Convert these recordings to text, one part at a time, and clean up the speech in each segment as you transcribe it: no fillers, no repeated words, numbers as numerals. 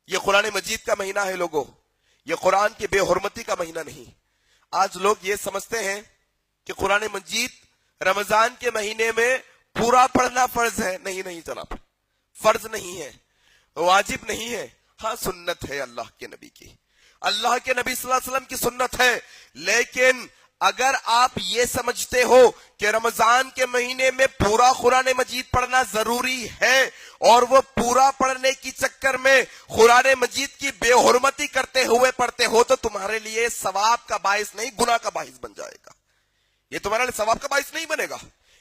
یہ قرآن مجید کا مہینہ ہے لوگوں، یہ قرآن کی بے حرمتی کا مہینہ نہیں۔ آج لوگ یہ سمجھتے ہیں کہ قرآن مجید رمضان کے مہینے میں پورا پڑھنا فرض ہے۔ نہیں نہیں جناب، فرض نہیں ہے، واجب نہیں ہے، ہاں سنت ہے اللہ کے نبی کی، اللہ کے نبی صلی اللہ علیہ وسلم کی سنت ہے۔ لیکن اگر آپ یہ سمجھتے ہو کہ رمضان کے مہینے میں پورا قرآن مجید پڑھنا ضروری ہے اور وہ پورا پڑھنے کی چکر میں قرآن مجید کی بے حرمتی کرتے ہوئے پڑھتے ہو تو تمہارے لیے ثواب کا باعث نہیں، گناہ کا باعث بن جائے گا۔ یہ تمہارے لیے ثواب کا باعث نہیں بنے گا،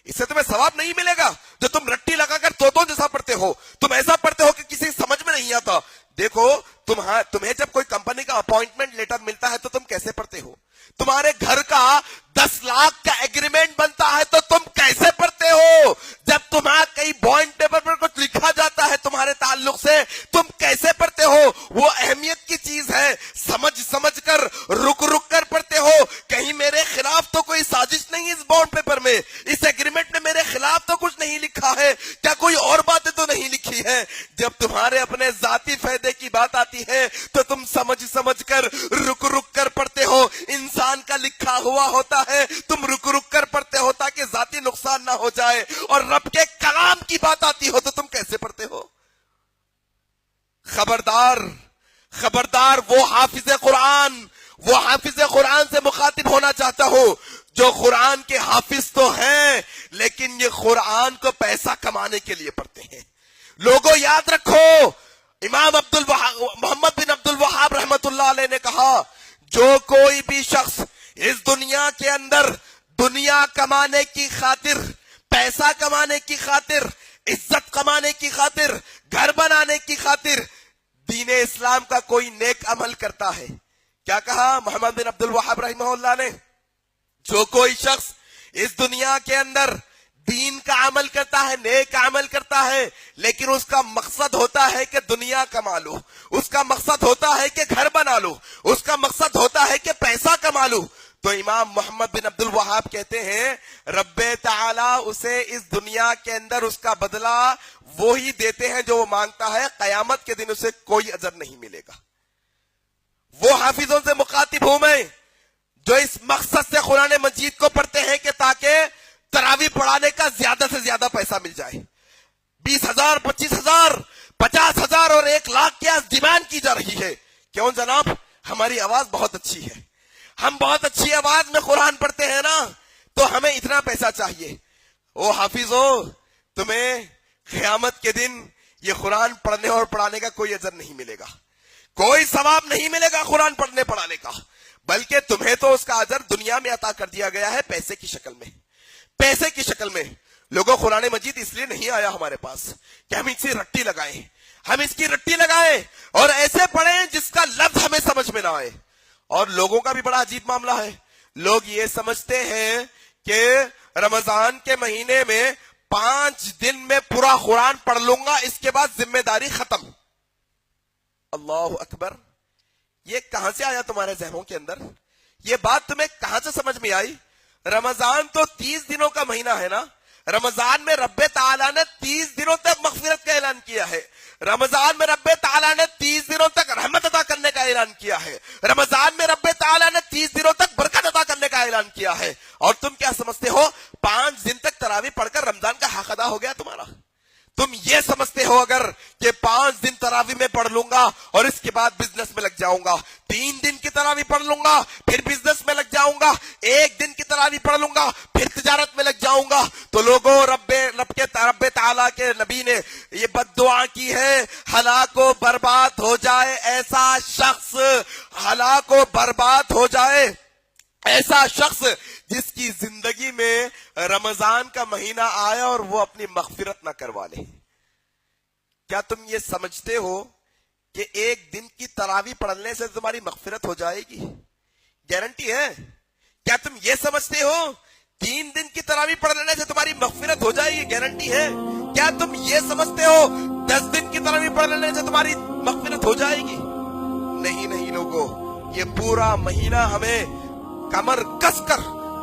اس سے تمہیں ثواب نہیں ملے گا۔ جو تم رٹی لگا کر توتوں جیسا پڑھتے ہو، تم ایسا پڑھتے ہو کہ کسی سمجھ میں نہیں آتا۔ دیکھو تمہیں جب کوئی کمپنی کا اپوائنٹمنٹ لیٹر ملتا ہے تو تم کیسے پڑھتے ہو؟ تمہارے گھر کا 10 لاکھ کا ایگریمنٹ بنتا ہے تو تم کیسے پڑھتے ہو؟ جب تمہارا کئی بانڈ پیپر پر کچھ لکھا جاتا ہے تمہارے تعلق سے، تم کیسے پڑھتے ہو؟ وہ اہمیت کی چیز ہے، سمجھ سمجھ کر رک رک کر پڑھتے ہو۔ کہیں میرے خلاف تو کوئی سازش نہیں، اس بانڈ پیپر میں، اس ایگریمنٹ میں میرے خلاف تو کچھ نہیں لکھا ہے، کیا کوئی اور باتیں تو نہیں لکھی ہے؟ جب تمہارے اپنے ذاتی فائدے کی بات آتی ہے تو تم سمجھ سمجھ کر رک رک کر پڑھتے ہو۔ انسان کا لکھا ہوا ہوتا ہے، تم رک رک کر پڑھتے ہو تاکہ ذاتی نقصان نہ ہو جائے، اور رب کے کلام کی بات آتی ہو تو تم کیسے پڑھتے ہو؟ خبردار خبردار، وہ حافظ قرآن سے مخاطب ہونا چاہتا ہو جو قرآن کے حافظ تو ہیں لیکن یہ قرآن کو پیسہ کمانے کے لیے پڑھتے ہیں۔ لوگوں یاد رکھو، امام محمد بن عبد الوہاب رحمت اللہ علیہ نے کہا، جو کوئی بھی شخص اس دنیا کے اندر دنیا کمانے کی خاطر، پیسہ کمانے کی خاطر، عزت کمانے کی خاطر، گھر بنانے کی خاطر دین اسلام کا کوئی نیک عمل کرتا ہے، کیا کہا محمد بن عبد الوہاب رحمہ اللہ نے؟ جو کوئی شخص اس دنیا کے اندر دین کا عمل کرتا ہے، نیک عمل کرتا ہے، لیکن اس کا مقصد ہوتا ہے کہ دنیا کما لو، اس کا مقصد ہوتا ہے کہ گھر بنا لو، اس کا مقصد ہوتا ہے کہ پیسہ کما لو، تو امام محمد بن عبد الوہاب کہتے ہیں رب تعالی اسے اس دنیا کے اندر اس کا بدلہ وہی دیتے ہیں جو وہ مانگتا ہے، قیامت کے دن اسے کوئی اجر نہیں ملے گا۔ وہ حافظوں سے مخاطب ہوں میں جو اس مقصد سے قرآن مجید کو پڑھتے ہیں کہ تاکہ تراویح پڑھانے کا زیادہ سے زیادہ پیسہ مل جائے۔ 20,000 25,000 50,000 اور 1,00,000 کی ڈیمانڈ کی جا رہی ہے۔ کیوں جناب؟ ہماری آواز بہت اچھی ہے، ہم بہت اچھی آواز میں قرآن پڑھتے ہیں نا، تو ہمیں اتنا پیسہ چاہیے۔ او حافظو، تمہیں قیامت کے دن یہ قرآن پڑھنے اور پڑھانے کا کوئی اجر نہیں ملے گا، کوئی ثواب نہیں ملے گا قرآن پڑھنے پڑھانے کا، بلکہ تمہیں تو اس کا اجر دنیا میں عطا کر دیا گیا ہے پیسے کی شکل میں، پیسے کی شکل میں۔ لوگوں قرآن مجید اس لیے نہیں آیا ہمارے پاس کہ ہم اس کی رٹی لگائیں، ہم اس کی رٹی لگائیں اور ایسے پڑھیں جس کا لفظ ہمیں سمجھ میں نہ آئے۔ اور لوگوں کا بھی بڑا عجیب معاملہ ہے، لوگ یہ سمجھتے ہیں کہ رمضان کے مہینے میں 5 دن میں پورا قرآن پڑھ لوں گا، اس کے بعد ذمہ داری ختم۔ اللہ اکبر، یہ کہاں سے آیا تمہارے ذہنوں کے اندر؟ یہ بات تمہیں کہاں سے سمجھ میں آئی؟ رمضان تو 30 دنوں کا مہینہ ہے نا، رمضان میں رب تعالیٰ نے 30 دنوں تک مغفرت کا اعلان کیا ہے، رمضان میں رب تعالیٰ نے 30 دنوں تک رحمت عطا کرنے کا اعلان کیا ہے، رمضان میں رب تعالیٰ نے 30 دنوں تک برکت عطا کرنے کا اعلان کیا ہے، اور تم کیا سمجھتے ہو 5 دن تک تراویح پڑھ کر رمضان کا حق ادا ہو گیا تمہارا؟ تم یہ سمجھتے ہو اگر کہ 5 دن تراویح میں پڑھ لوں گا اور اس کے بعد بزنس میں لگ جاؤں گا، 3 دن کی تراویح پڑھ لوں گا پھر بزنس میں لگ جاؤں گا، 1 دن کی تراویح پڑھ لوں گا پھر تجارت میں لگ جاؤں گا، تو لوگوں رب تعالیٰ کے نبی نے یہ بد دعا کی ہے، ہلاک و برباد ہو جائے ایسا شخص، ہلاک و برباد ہو جائے ایسا شخص جس کی زندگی میں رمضان کا مہینہ آیا اور وہ اپنی مغفرت نہ کروا لے۔ کیا تم یہ سمجھتے ہو کہ 1 دن کی تراویح پڑھنے سے تمہاری مغفرت ہو جائے گی؟ گارنٹی ہے؟ کیا تم یہ سمجھتے ہو 3 دن کی تراویح پڑھ لینے سے تمہاری مغفرت ہو جائے گی؟ گارنٹی ہے؟ کیا تم یہ سمجھتے ہو 10 دن کی تراویح پڑھ لینے سے تمہاری مغفرت ہو جائے گی؟ نہیں نہیں لوگوں، یہ پورا مہینہ ہمیں کمر